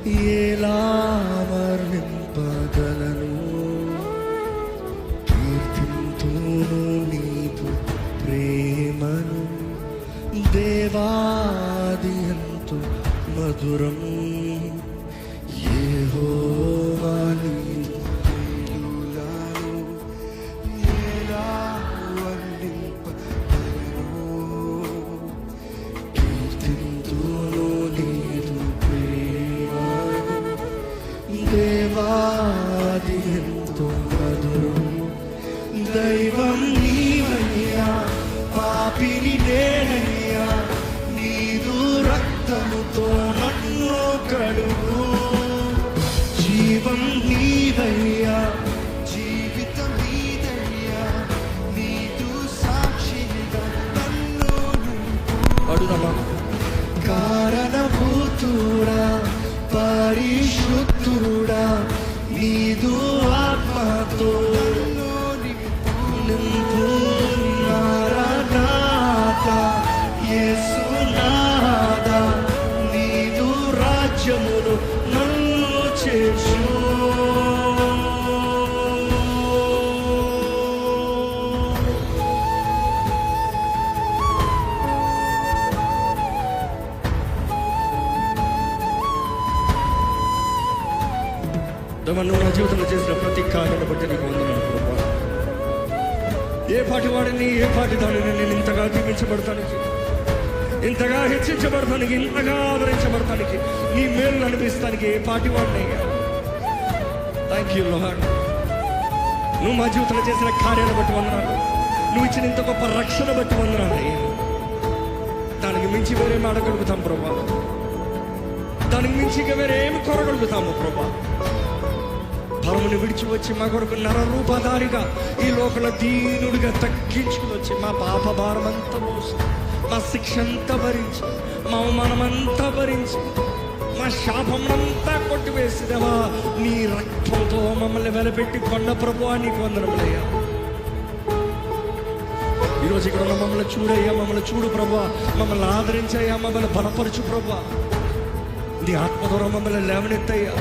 ఎలా వర్ణింపగలను, కీర్తింతును నీదు ప్రేమను. దేవాది ఎంతో మధురం యెహోవా నీ లీలలు ఎలా వర్ణింపగలను, కీర్తింతును నీదు ప్రేమను. దేవాది ఎంతో మధురం. దైవం నీవయ్యా, పాపిని నేనయ్యా, నీదు రక్తముతో నన్ను కడుగు. జీవం నీవయ్యా, జీవితం నీదయ్యా, నీదు సాక్షిగా నన్ను అడుగమా. కారణభూతుడా, పరిశుద్ధుడా, నీదు ఆత్మతో నింపు. మారణాతా యేసునాథా, నీదు రాజ్యమును నన్ను చేర్చు. నువ్వు నా జీవితంలో చేసిన ప్రతి కార్యాన్ని బట్టి నీకు వందనాలు ప్రభువా. ఏ పాటి వాడిని, ఏ పాటి దానిని నేను ఇంతగా దీవించబడతానికి, ఇంతగా హెచ్చించబడతానికి, ఇంతగా ఆదరించబడతానికి, నీ మేలు అనిపిస్తానికి ఏ పాటి వాడినయ్యా. Thank you lord. నువ్వు మా జీవితంలో చేసిన కార్యాలను బట్టి వందనాలు. నువ్వు ఇచ్చిన ఇంత గొప్ప రక్షణ బట్టి వందనాలు అయ్యా. దానికి మించి వేరేం ఆడగలుగుతాం ప్రభా, దానికి మించి ఇంకా వేరేమి కోరగలుగుతాము ప్రభా. పరముని విడిచి వచ్చి మా కొరకు నరరూపధారిగా ఈ లోకల దీనుడిగా తగ్గించుకుని వచ్చి మా పాప భారమంతా మోసి, మా శిక్ష అంతా భరించి, మా అవమానమంతా భరించి, మా శాపమంతా కొట్టివేసినవా నీ రక్తంతో మమ్మల్ని వెలపెట్టి కొన్న ప్రభువా నీకు వందనములయ్యా. ఈరోజు ఇక్కడ ఉన్న మమ్మల్ని చూడయ్యా, మమ్మల్ని చూడు ప్రభువా, మమ్మల్ని ఆదరించయ్యా, మమ్మల్ని బలపరచు ప్రభువా. నీ ఆత్మ ద్వారా మమ్మల్ని లేవనెత్తయ్యా.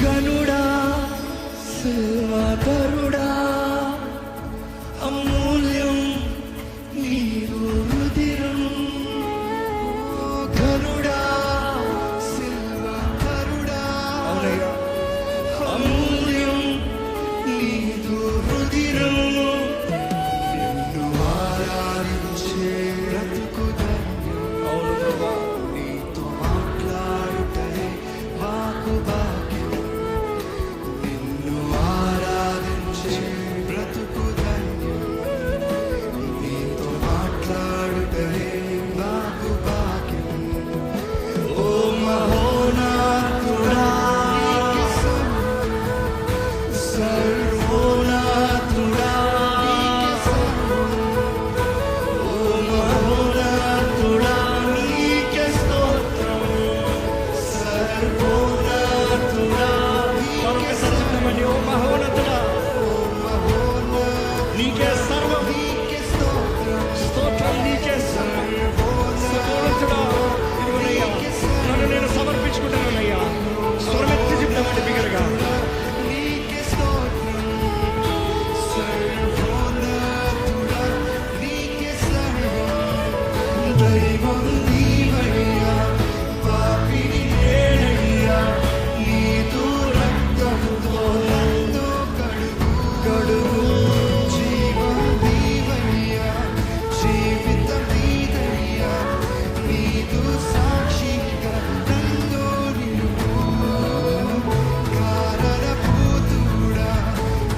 గనుడా, సేవాధరుడా, అమూల్యం నీరు రుధిరం. గనుడా, సేవాధరుడా, అమూల్యం నీరు రుధిరం. నిన్ను ఆరాధించే బ్రతుకు ధన్యం. అవును ప్రభా, నీతో మాట్లాడుటే మాకు భాగ్యం. బ్రతుకు ధన్యం, నీతో మాట్లాడుటే నాకు భాగ్యం. ఓ మహోన్నతుడా, సర్వోన్నతుడా, ఓ మహోన్నతుడా, నీకే స్తోత్రం. సర్వోన్నతుడా, మరొక సత్యమని ఓ మహోన్నతుడా, నీకే సర్వం, స్తోత్రం నీకే సర్వోన్నతుడా. ఇదిగోనయ్యా, నన్ను నేను సమర్పించుకుంటానయ్యా. స్వరమెత్తి చెప్తామండి బిగ్గరగా. నీకే స్తోత్రం, సర్వోన్నతుడా, నీకే సర్వం. దైవం నీవయ్యా, పాపిని నేనయ్యా, నీదు రక్తముతో నన్ను కడుగు.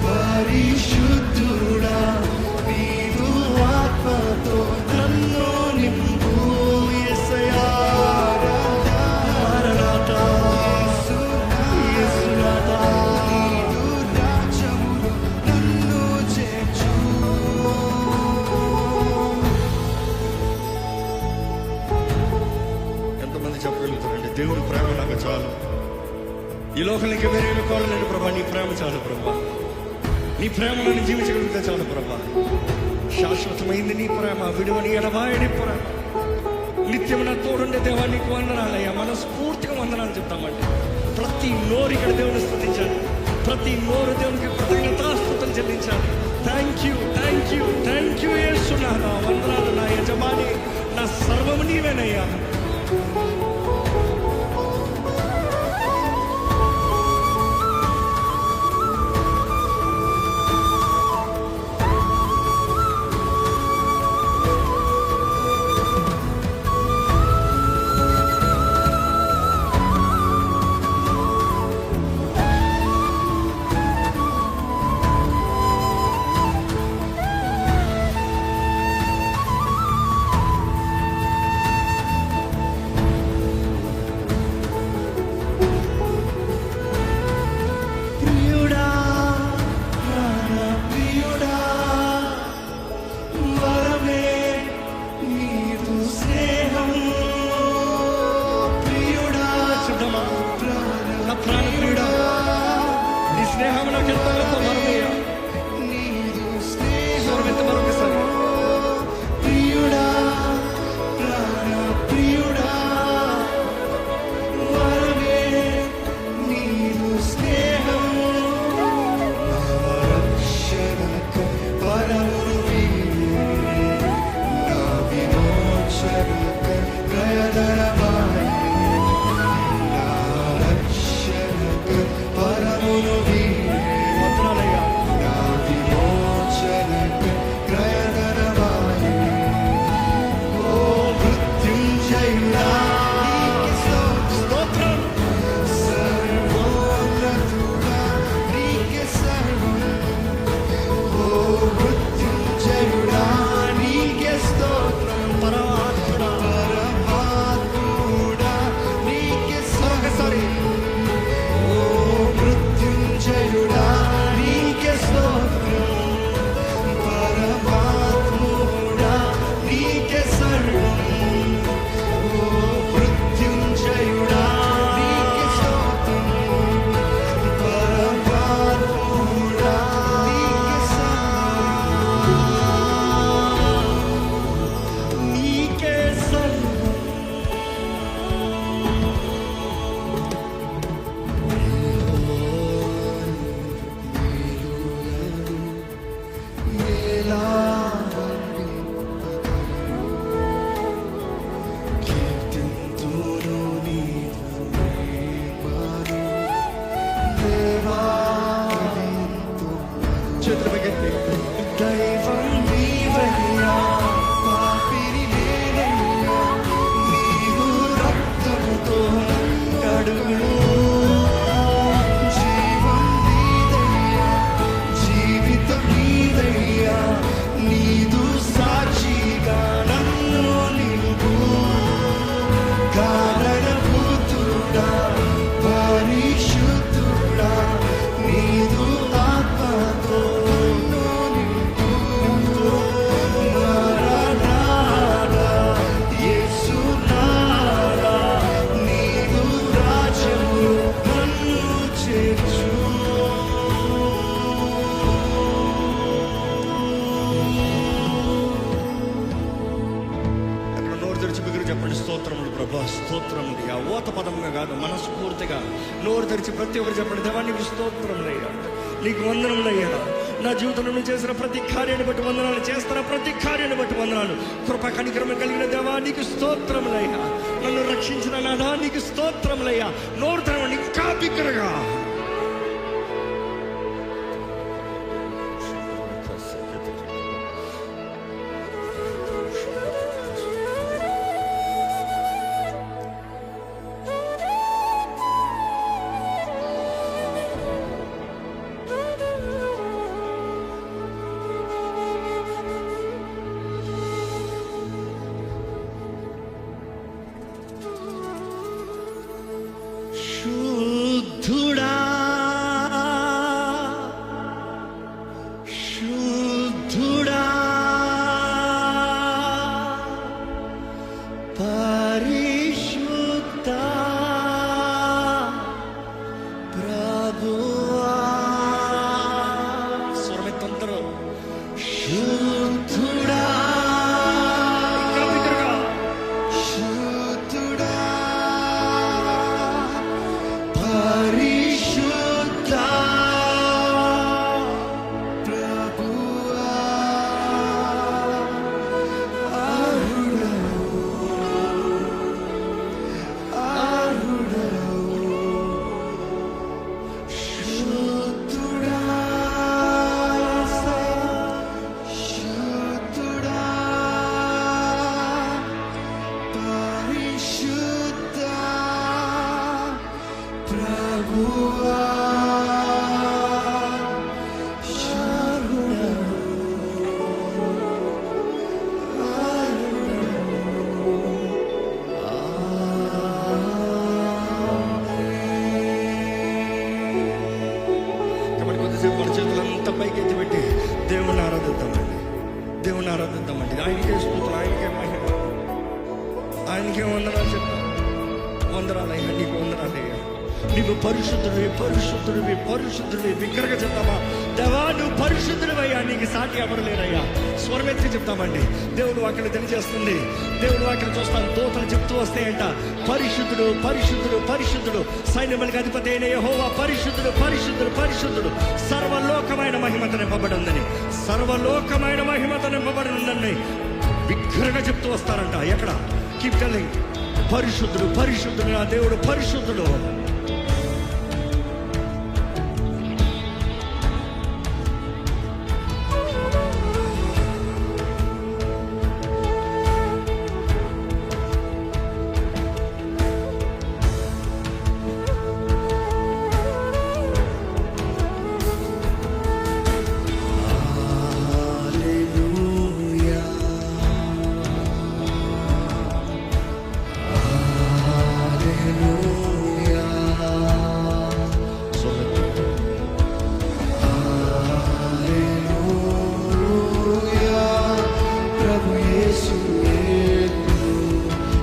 పరిశుద్ధుడా, నీదు ఆత్మతో నన్ను నింపు. ఈ లోకానికి వేరేమి కోరలేను ప్రభా. నీ ప్రేమ చాలు ప్రభా. నీ ప్రేమ నన్ను జీవించగలిగితే చాలు ప్రభా. శాశ్వతమైంది నీ ప్రేమ, విడువని ఎడబాయని ప్రేమ. నిత్యం నా తోడుండే దేవా నీకు వందనాలయ్యా. మనస్ఫూర్తిగా వందనాలు చెప్తామండి. ప్రతి నోరు ఇక్కడ దేవుని స్తుతించాలి. ప్రతి నోరు దేవునికి కృతజ్ఞతాస్తుతులు చెల్లించాలి. Thank you, thank you, thank you యేసునాథా. వందనాలు నా యజమాని, నా సర్వము నీవేనయ్యా. స్తోత్రములు. ఆ ఓత పదముగా కాదు, మనస్ఫూర్తిగా నోరు తెరిచి ప్రతి ఒక్కరు చెప్పండి, దేవా నీకు స్తోత్రములయ్యా, నీకు వందనములయ్యా. నా జీవితంలో చేసిన ప్రతి కార్యాన్ని బట్టి వందనాలు, చేస్తున్న ప్రతి కార్యాన్ని బట్టి వందనాలు. కృప కనికరము కలిగిన దేవా నీకు స్తోత్రములయ్యా. నన్ను రక్షించిన నాదా నీకు స్తోత్రములయ్యా. నోరు తెరవండి ఇంకా బిగ్గరగా. శుద్ధుడా శుద్ధుడా, ఇంకా బిగ్గరగా, శుద్ధుడా, పరిశుద్ధ ప్రభువా, మన చేతులంతా పైకి ఎత్తిపెట్టి దేవుని ఆరాధిద్దామండి. దేవుని ఆరాధిద్దామండి. ఆయనకే స్తుతులు, ఆయనకే మహిమ, ఆయనకే వందనాలు చెప్తాం. వందనాలయ్యా, నీకు వందనాలయ్యా. నీవు పరిశుద్ధుడివి, పరిశుద్ధుడివి, పరిశుద్ధుడివి. బిగ్గరగా చెప్తామా, దేవా నువ్వు పరిశుద్ధుడివయ్యా, నీకు సాటి ఎవరు లేరయ్యా. స్వరమెత్తి చెప్తామండి. దేవుడు వాక్యం తెలియజేస్తుంది. దేవుడు వాక్యం చూస్తాను, దూతలు చెప్తూ వస్తాయంట, పరిశుద్ధుడు, పరిశుద్ధుడు, పరిశుద్ధుడు, సైన్యములకు అధిపతి అయిన యెహోవా పరిశుద్ధుడు, పరిశుద్ధుడు, పరిశుద్ధుడు, సర్వలోకమైన మహిమతో నింపబడి ఉందని, సర్వలోకమైన మహిమతో నింపబడి ఉందని బిగ్గరగా చెప్తూ వస్తారంట. ఎక్కడ? కీప్ టెల్లింగ్, పరిశుద్ధుడు, పరిశుద్ధుడు, నా దేవుడు పరిశుద్ధుడు.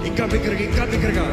ఇంకా బిగ్గరగా, ఇంకా బిగ్గరగా.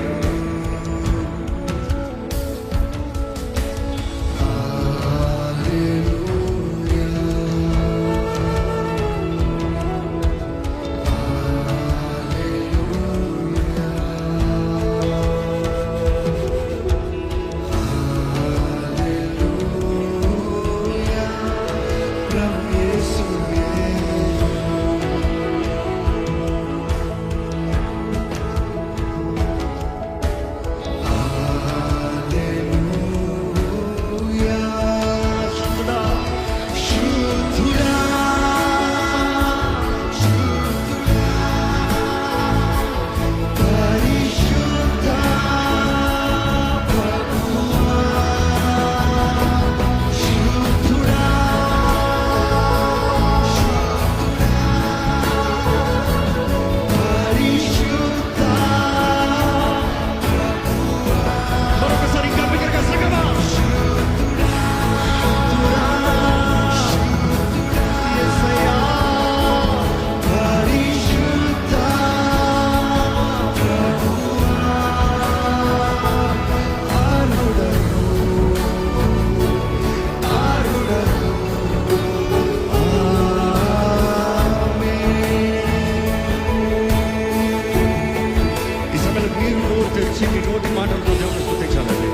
మీ నోటి మాటలతో దేవుని స్తుతించాలండి.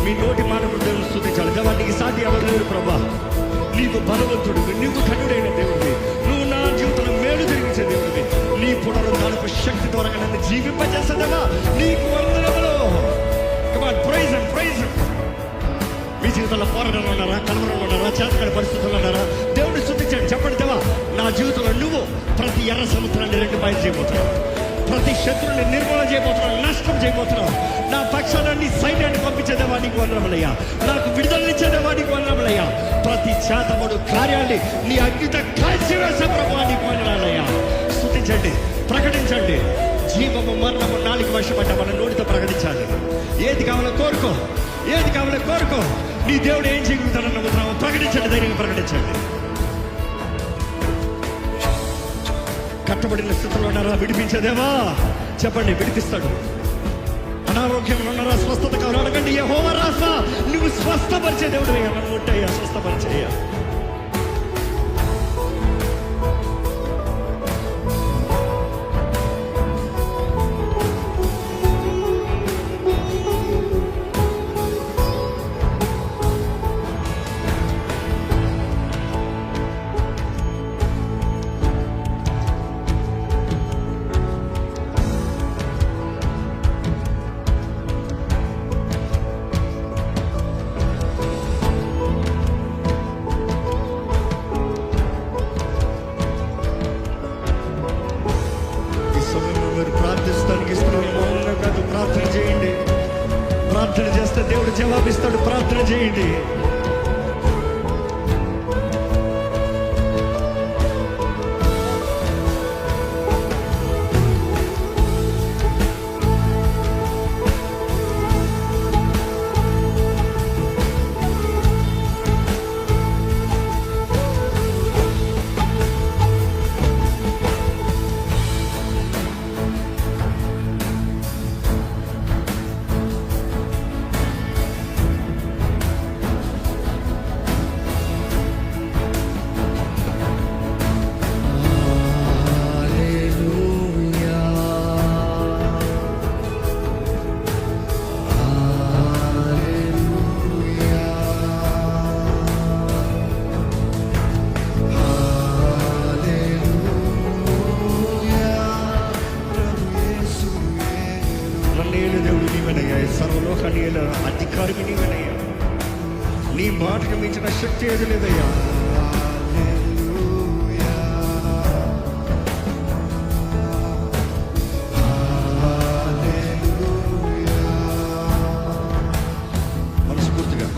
మీ నోటి మాటలతో దేవుని స్తుతించాలి. దేవా నీకు సాటి ఎవరు లేరు ప్రభా. నీవు బలవంతుడివి, నీవు ధనుడైన దేవుడివి, నువ్వు నా జీవితంలో మేలు జరిగించే దేవుడివి. నీ పునరుద్ధానపు శక్తి ద్వారా నన్ను జీవింపజేసేదేవా నీకు వందనములు. Come on, praise him, praise him. మీ జీవితంలో పోరాటంలో ఉన్నారా, కలవరంలో ఉన్నారా, చేతకాని పరిస్థితుల్లో ఉన్నారా, దేవుడిని స్తుతించండి. చెప్పండి, దేవా నా జీవితంలో నువ్వు ప్రతి ఎర్ర సముద్రాన్ని రెండు బయలు చేయబోతున్నావు, ప్రతి శత్రువుని నిర్మూలన చేయబోతున్నావు, నష్టం చేయబోతున్నావు. నా పక్షాన నీ సైన్యాన్ని పంపించేదేవా నీకు వందనములయ్యా. నాకు విడుదలనిచ్చేదేవా నీకు వందనములయ్యా. ప్రతి శాతముడు కార్యాన్ని నీ అగ్నిత కాల్చివేసే ప్రభువా నీకు వందనాలయ్యా. స్తుతించండి, ప్రకటించండి. జీవము మరణము నాలుగు వశపడ్డ మన నోటితో ప్రకటించాలి. ఏది కావాలో కోరుకో, ఏది కావాలో కోరుకో. నీ దేవుడు ఏం చేయగలుగుతాడని నమ్ముతున్నావు, ప్రకటించండి, ధైర్యంగా ప్రకటించండి. కట్టబడిన స్థితిలో ఉన్నారా, విడిపించేదేవా చెప్పండి, విడిపిస్తాడు. అనారోగ్యంలో ఉన్నారా, స్వస్థత కావాలి అడగండి. యెహోవా రాఫా, నువ్వు స్వస్థపరిచే దేవుడు. నన్ను ముట్టయ్యా, స్వస్థపరిచేయ్యా. ప్రార్థన చేస్తే దేవుడు జవాబిస్తాడు. ప్రార్థన చేయండి. సర్వలోకాన్ని అధికారికి నీవేనయ్యా. నీ మాటకు మించిన శక్తి ఏది లేదయ్యా. మనస్ఫూర్తిగా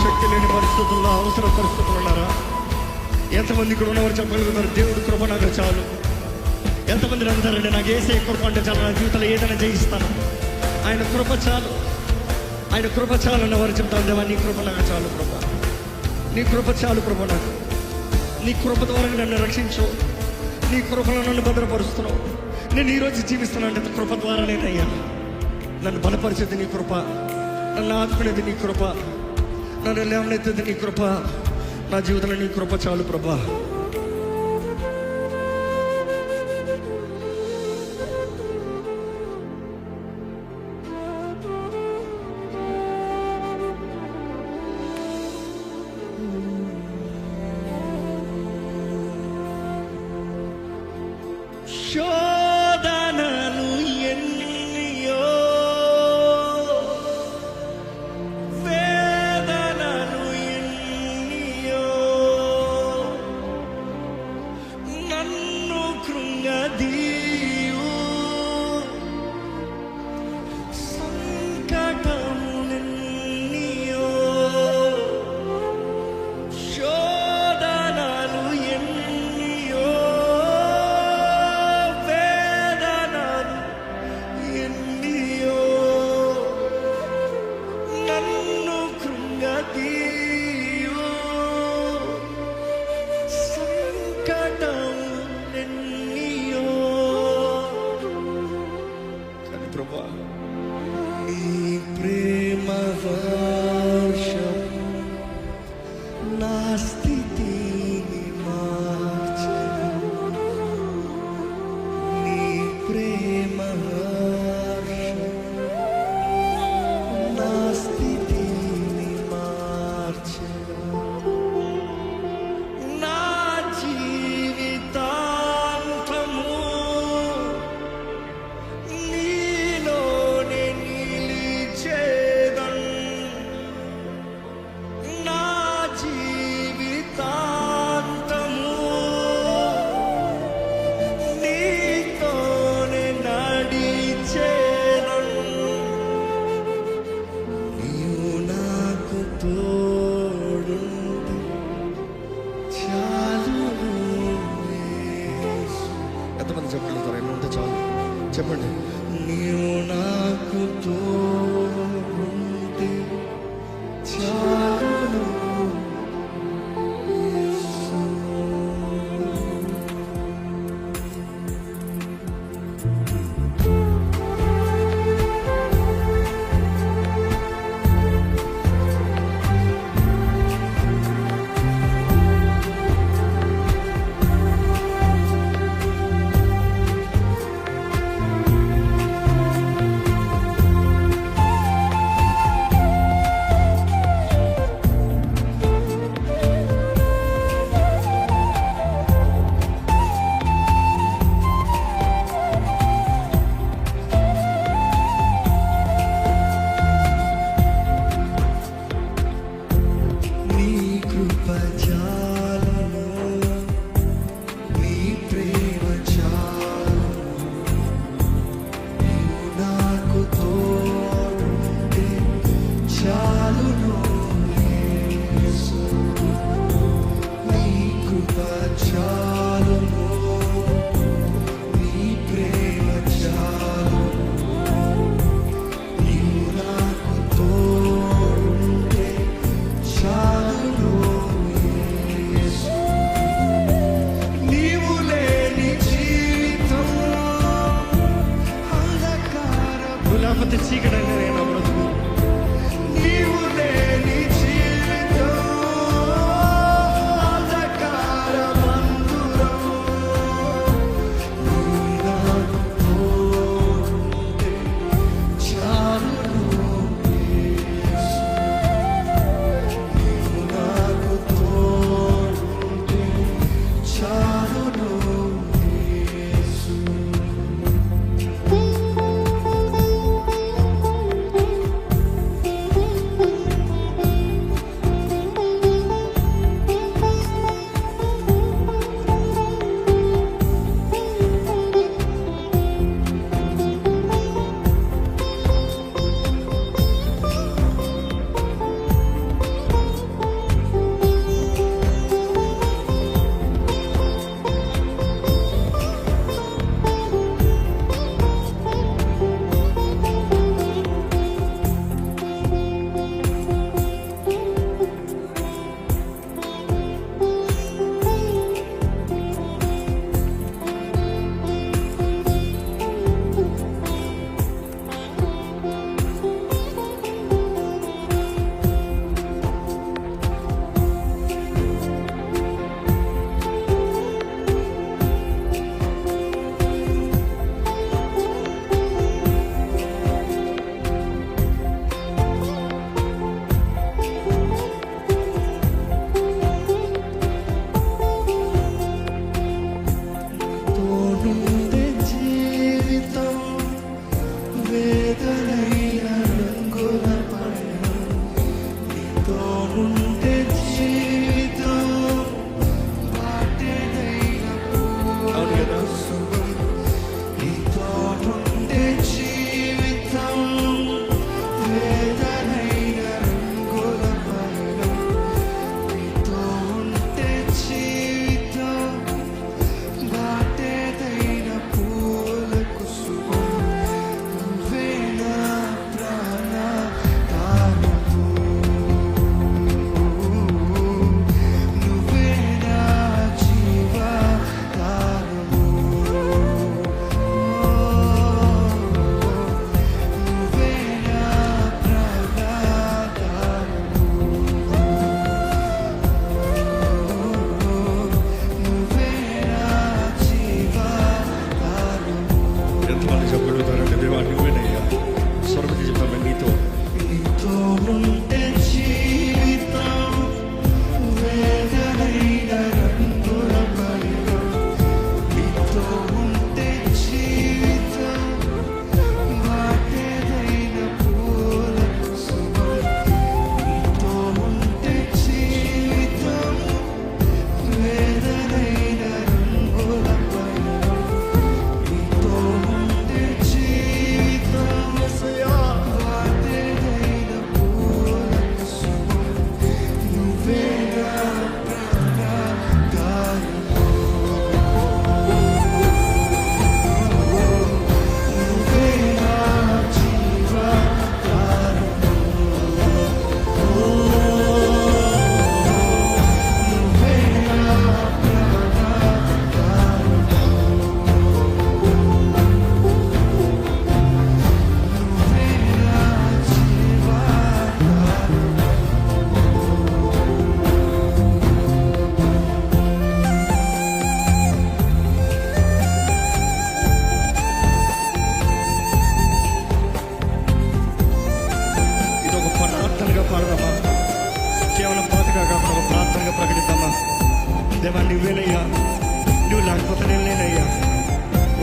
శక్తి లేని పరిస్థితుల్లో, అవసర పరిస్థితులు ఉన్నారా? ఎంతమంది ఇక్కడ ఉన్నవారు చెప్పగలుగుతారు, దేవుడు కృప నాకు చాలు? ఎంతమంది అంటారండి, నాకు ఏసే కృప అంటే చాలు, నా జీవితంలో ఏదైనా జయిస్తాను, ఆయన కృప చాలు, ఆయన కృప చాలు అన్నవారు చెప్తాను, దేవా నీ కృప నాకు చాలు కృప, నీ కృప చాలు కృప నాకు, నీ కృప ద్వారా నన్ను రక్షించు, నీ కృపలో నన్ను భద్రపరుస్తున్నావు, నేను ఈరోజు జీవిస్తున్నాను అంటే కృప ద్వారానేనయ్యా. నన్ను బలపరిచేది నీ కృప, నన్ను ఆదుకునేది నీ కృప, నన్ను లేవనెత్తేది నీ కృప, నా జీవితంలో నీ కృప చాలు ప్రభా. శోధనలు ఎన్నియో, వేదనలు ఎన్నియో నన్ను కృంగదీయు, సంకటములెన్నియో, శోధనలు ఎన్నియో, నన్ను కృంగదీయు, సంకటములెన్నియో. కానీ ప్రభా నీ ప్రేమ వర్షం నా స్థితిని మార్చెను, నీ ప్రేమ స్థితిని మార్చెను, నా జీవితాంతము నీలోనే నిలిచేదన్, ఎంతమంది చెప్పగలుగుతారు? ఏమి ఉంటే చాలు చెప్పండి. నీవు నాకు తోడుంటే చాలు. లేకపోతే చీకటైనా నేను బ్రతుకు. నీవు లేని జీవితం అంధకార మందురం.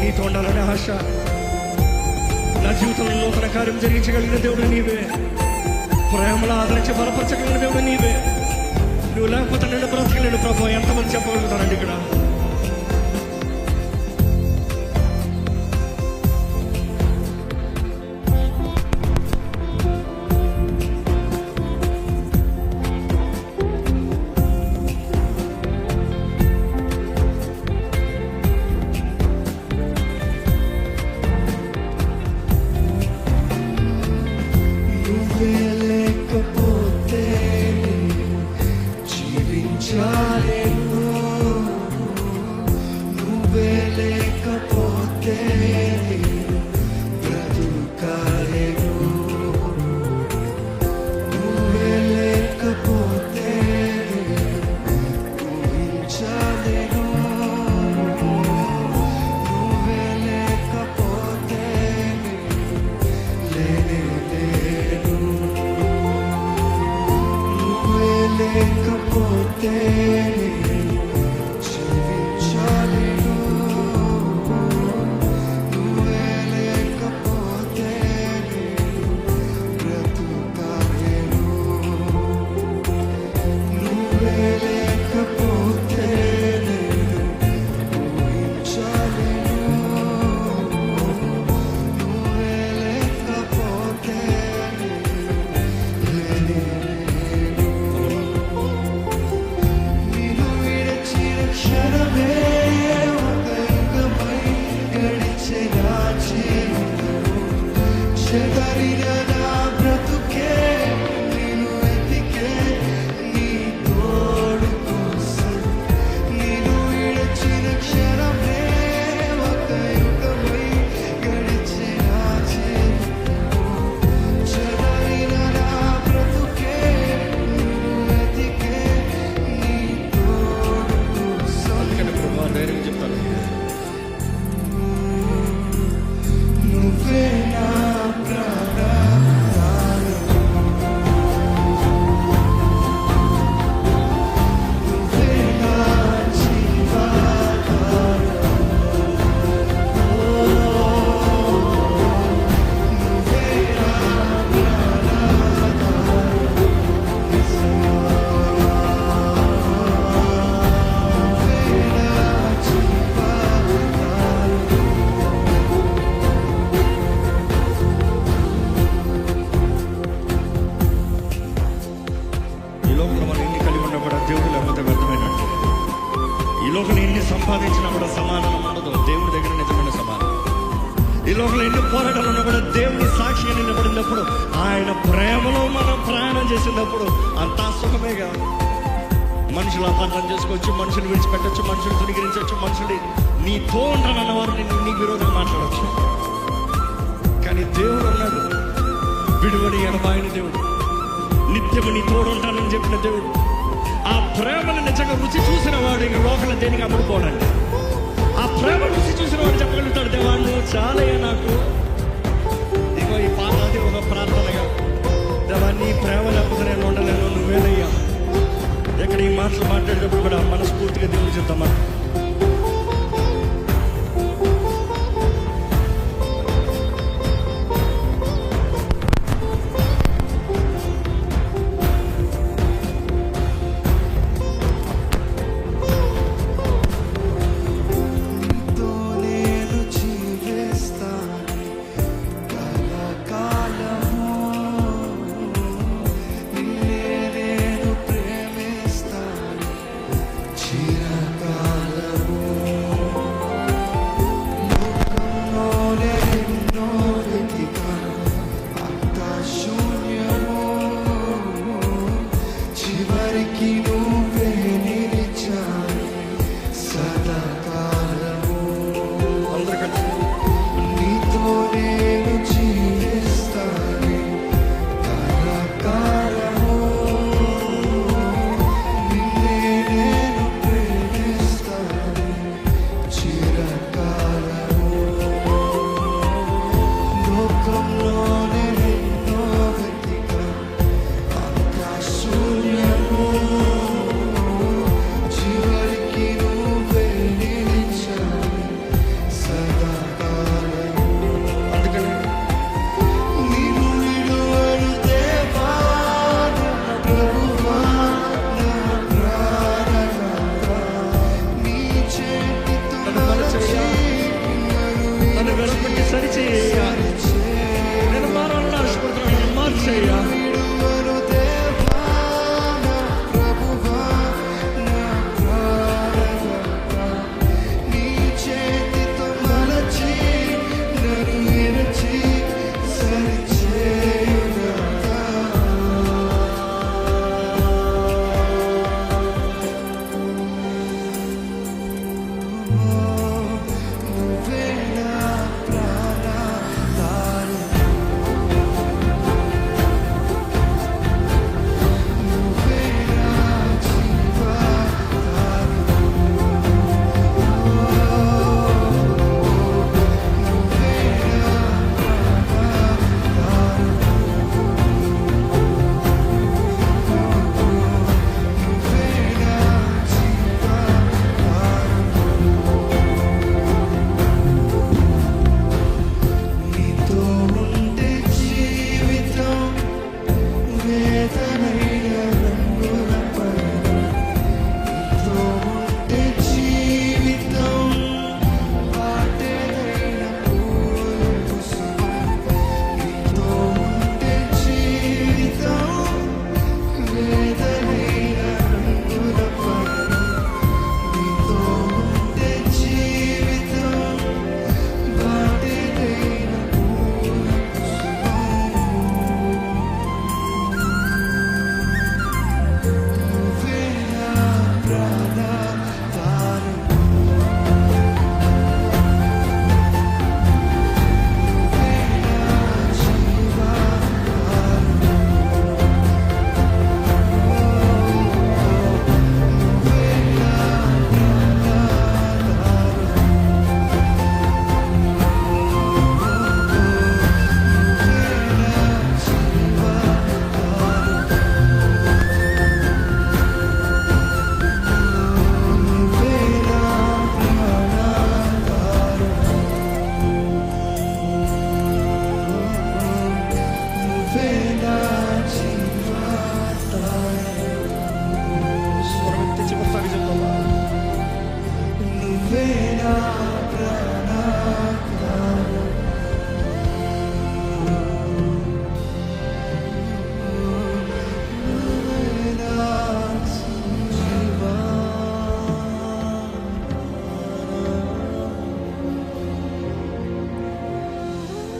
నీతో ఉండాలనే ఆశ. నా జీవితంలో నూతన కార్యం జరిగించగలిగిన దేవుడు నీవే. ప్రేమలో ఆదరించి బలపరచగలిగిన దేవుడు నీవే. నువ్వు లేకపోతే నేను బ్రతకలేను ప్రభు. ఎంతమంది చెప్పగలుగుతారండి ఇక్కడ? సంపాదించినా కూడా సమాధానం ఉండదు. దేవుడి దగ్గర నిజమైన సమాధానం. ఈ లోకంలో ఎన్ని పోరాటాలు ఉన్నా కూడా దేవుని సాక్షిగా నిలబడినప్పుడు, ఆయన ప్రేమలో మనం ప్రయాణం చేసినప్పుడు అంతా సుఖమేగా. మనుషులు అపార్థం చేసుకోవచ్చు, మనుషులు విడిచిపెట్టచ్చు, మనుషులు తునిగిరించవచ్చు, మనుషులు నీతో ఉంటానన్న వారు నీ విరోధంగా మాట్లాడచ్చు. కానీ దేవుడు ఉన్నాడు, విడువని ఎడబాయని దేవుడు, నిత్యము నీ తోడు ఉంటానని చెప్పిన దేవుడు. ఆ ప్రేమను నిజంగా రుచి చూసిన వాడు ఈ లోకల దేనికి అమ్ముడుపోడండి. ఆ ప్రేమ రుచి చూసిన వాడు చెప్పగలుగుతాడు, దేవా నువ్వు చాలయ్యా నాకు. ఇగో ఈ పాదాది ఒక ప్రార్థనగా, దేవా నీ ప్రేమ లేకపోతే నేను ఉండలేను, నువ్వేనయ్యా. ఎక్కడ ఈ మాటలు మాట్లాడేటప్పుడు కూడా మనస్ఫూర్తిగా దేవుడు చెప్తామా. చిరకాలం సరిచేయ్యా. నేను మారాలని ఆశపడుతున్నాను, నన్ను మార్చేయ్యా.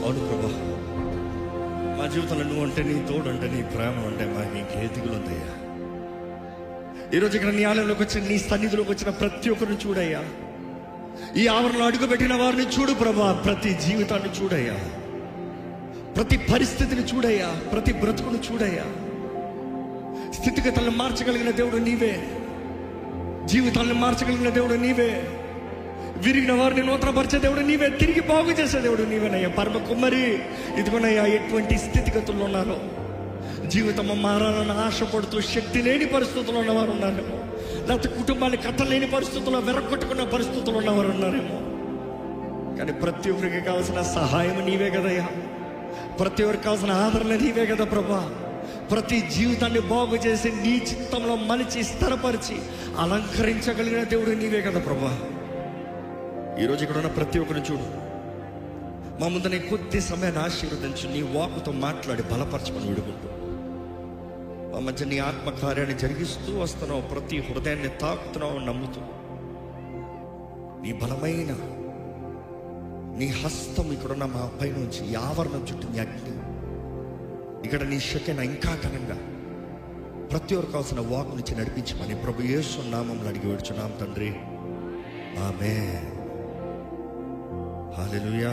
అవును ప్రభా, మా జీవితంలో నువ్వు అంటే, నీ తోడు అంటే, నీ ప్రేమ అంటే మాకు ఇంకే దిగులు ఉందయ్యా. ఈరోజు ఇక్కడ నీ ఆలయంలోకి వచ్చిన, నీ సన్నిధిలోకి వచ్చిన ప్రతి ఒక్కరిని చూడయ్యా. ఈ ఆవరణలో అడుగుపెట్టిన వారిని చూడు ప్రభా. ప్రతి జీవితాన్ని చూడయ్యా, ప్రతి పరిస్థితిని చూడయ్యా, ప్రతి బ్రతుకును చూడయ్యా. స్థితిగతులను మార్చగలిగిన దేవుడు నీవే, జీవితాలను మార్చగలిగిన దేవుడు నీవే, విరిగిన వారిని నూతనపరిచే దేవుడు నీవే, తిరిగి బాగు చేసే దేవుడు నీవేనయ్యా. పరమ కుమ్మరి, ఇదిగోనయ్యా ఎటువంటి స్థితిగతుల్లో ఉన్నారో, జీవితం మారాలని ఆశపడుతూ శక్తి లేని పరిస్థితుల్లో ఉన్నవారు ఉన్నారేమో, లేకపోతే కుటుంబాన్ని కట్టలేని పరిస్థితుల్లో వెరగొట్టుకున్న పరిస్థితుల్లో ఉన్నవారు ఉన్నారేమో. కానీ ప్రతి ఒక్కరికి కావాల్సిన సహాయం నీవే కదయ్యా, ప్రతి ఒక్కరికి కావాల్సిన ఆదరణ నీవే కదా ప్రభా. ప్రతి జీవితాన్ని బాగు చేసి నీ చిత్తంలో మలిచి స్థిరపరిచి అలంకరించగలిగిన దేవుడు నీవే కదా ప్రభా. ఈరోజు ఇక్కడ ఉన్న ప్రతి ఒక్కరిని చూడు, మా ముందు నీ కొద్ది సమయాన్ని ఆశీర్వదించు, నీ వాకుతో మాట్లాడి బలపరచమని విడుకుంటూ మా మధ్య నీ ఆత్మకార్యాన్ని జరిగిస్తూ వస్తున్నావు. ప్రతి హృదయాన్ని తాకుతున్నావు నమ్ముతూ, నీ బలమైన నీ హస్తం ఇక్కడున్న మా పైనుంచి ఈ ఆవరణం చుట్టూ నీ అగ్ని, ఇక్కడ నీ శక్తిని ఇంకా ఘనంగా ప్రతి ఒక్కరికి కావాల్సిన వాక్ నుంచి నడిపించమని ప్రభు యేసు నామములో అడిగి వేడుచున్నాం తండ్రి, ఆమేన్. హల్లెలూయా.